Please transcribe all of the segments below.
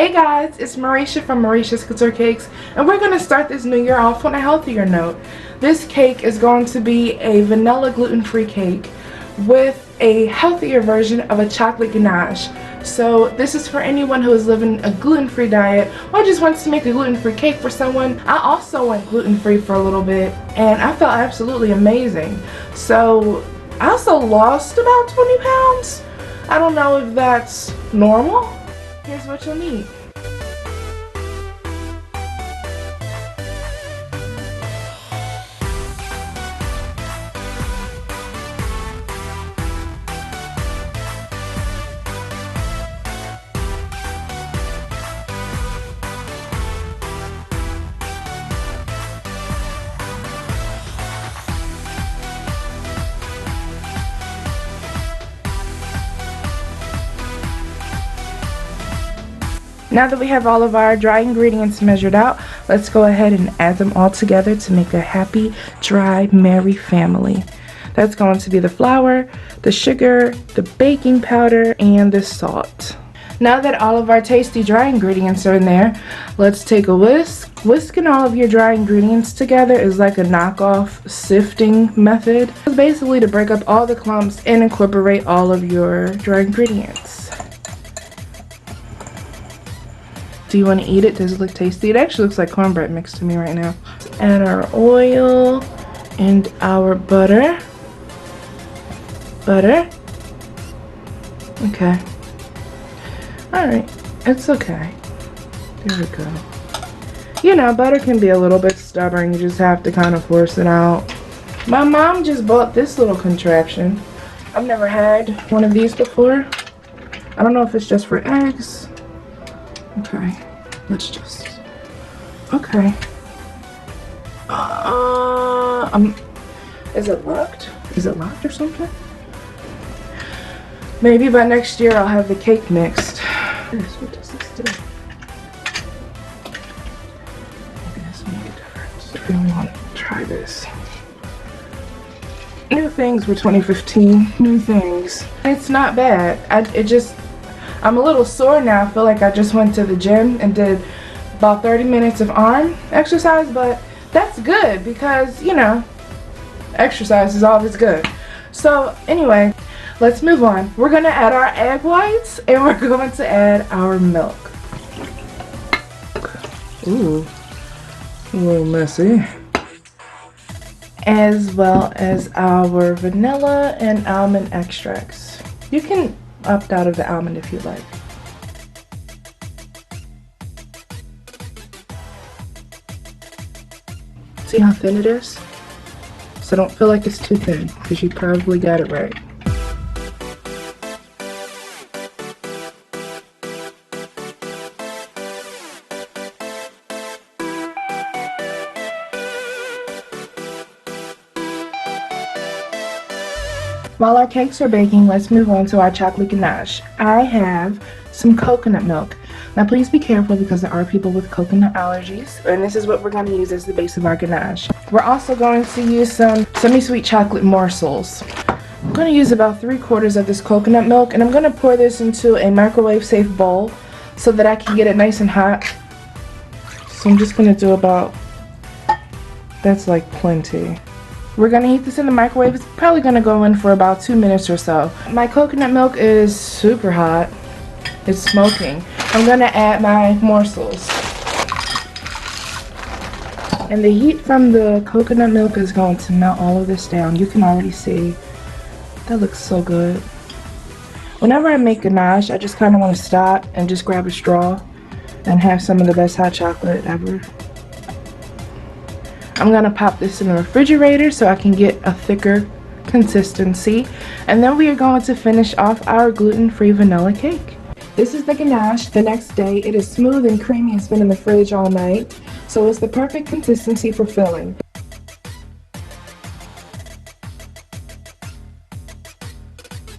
Hey guys, it's Marisha from MarishasCoutureCakes, and we're going to start this new year off on a healthier note. This cake is going to be a vanilla gluten-free cake with a healthier version of a chocolate ganache. So this is for anyone who is living a gluten-free diet or just wants to make a gluten-free cake for someone. I also went gluten-free for a little bit and I felt absolutely amazing. So I also lost about 20 pounds. I don't know if that's normal. Here's what you'll need. Now that we have all of our dry ingredients measured out, let's go ahead and add them all together to make a happy, dry, merry family. That's going to be the flour, the sugar, the baking powder, and the salt. Now that all of our tasty dry ingredients are in there, let's take a whisk. Whisking all of your dry ingredients together is like a knockoff sifting method. It's basically to break up all the clumps and incorporate all of your dry ingredients. Do you want to eat it? Does it look tasty? It actually looks like cornbread mix to me right now. Add our oil and our butter. Butter. Okay. Alright. It's okay. There we go. You know, butter can be a little bit stubborn. You just have to kind of force it out. My mom just bought this little contraption. I've never had one of these before. I don't know if it's just for eggs. Okay, let's just, okay. Is it locked? Is it locked or something? Maybe by next year I'll have the cake mixed. What does this do? Maybe this will make a difference. If you want to try this. New things for 2015. New things. It's not bad. I'm a little sore now. I feel like I just went to the gym and did about 30 minutes of arm exercise, but that's good because, you know, exercise is always good. So anyway, let's move on. We're going to add our egg whites and we're going to add our milk. Ooh, a little messy. As well as our vanilla and almond extracts. You can opt out of the almond if you like. See how thin it is? So don't feel like it's too thin because you probably got it right. While our cakes are baking, let's move on to our chocolate ganache. I have some coconut milk. Now please be careful because there are people with coconut allergies, and this is what we're going to use as the base of our ganache. We're also going to use some semi-sweet chocolate morsels. I'm going to use about 3/4 of this coconut milk, and I'm going to pour this into a microwave-safe bowl so that I can get it nice and hot. So I'm just going to do about, that's like plenty. We're going to heat this in the microwave. It's probably going to go in for about 2 minutes or so. My coconut milk is super hot. It's smoking. I'm going to add my morsels. And the heat from the coconut milk is going to melt all of this down. You can already see. That looks so good. Whenever I make ganache, I just kind of want to stop and just grab a straw and have some of the best hot chocolate ever. I'm going to pop this in the refrigerator so I can get a thicker consistency. And then we are going to finish off our gluten-free vanilla cake. This is the ganache. The next day it is smooth and creamy. It's been in the fridge all night. So it's the perfect consistency for filling.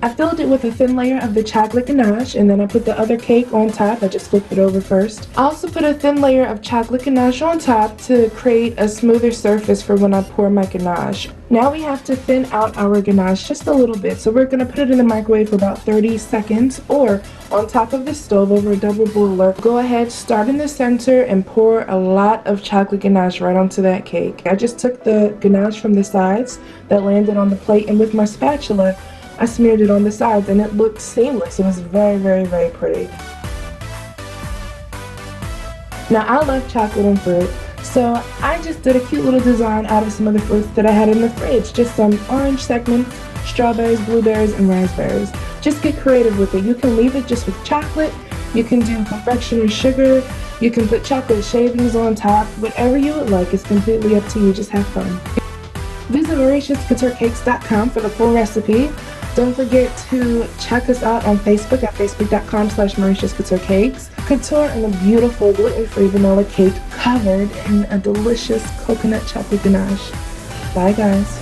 I filled it with a thin layer of the chocolate ganache, and then I put the other cake on top. I just flipped it over first. I also put a thin layer of chocolate ganache on top to create a smoother surface for when I pour my ganache. Now we have to thin out our ganache just a little bit, so we're going to put it in the microwave for about 30 seconds or on top of the stove over a double boiler. Go ahead, start in the center and pour a lot of chocolate ganache right onto that cake. I just took the ganache from the sides that landed on the plate, and with my spatula I smeared it on the sides, and it looked seamless. It was very, very, very pretty. Now I love chocolate and fruit, so I just did a cute little design out of some of the fruits that I had in the fridge. Just some orange segments, strawberries, blueberries, and raspberries. Just get creative with it. You can leave it just with chocolate. You can do confectionery sugar. You can put chocolate shavings on top. Whatever you would like, it's completely up to you. Just have fun. Visit MarishasCoutureCakes.com for the full recipe. Don't forget to check us out on Facebook at facebook.com/MarishasCoutureCakes. Couture and a beautiful gluten-free vanilla cake covered in a delicious coconut chocolate ganache. Bye guys.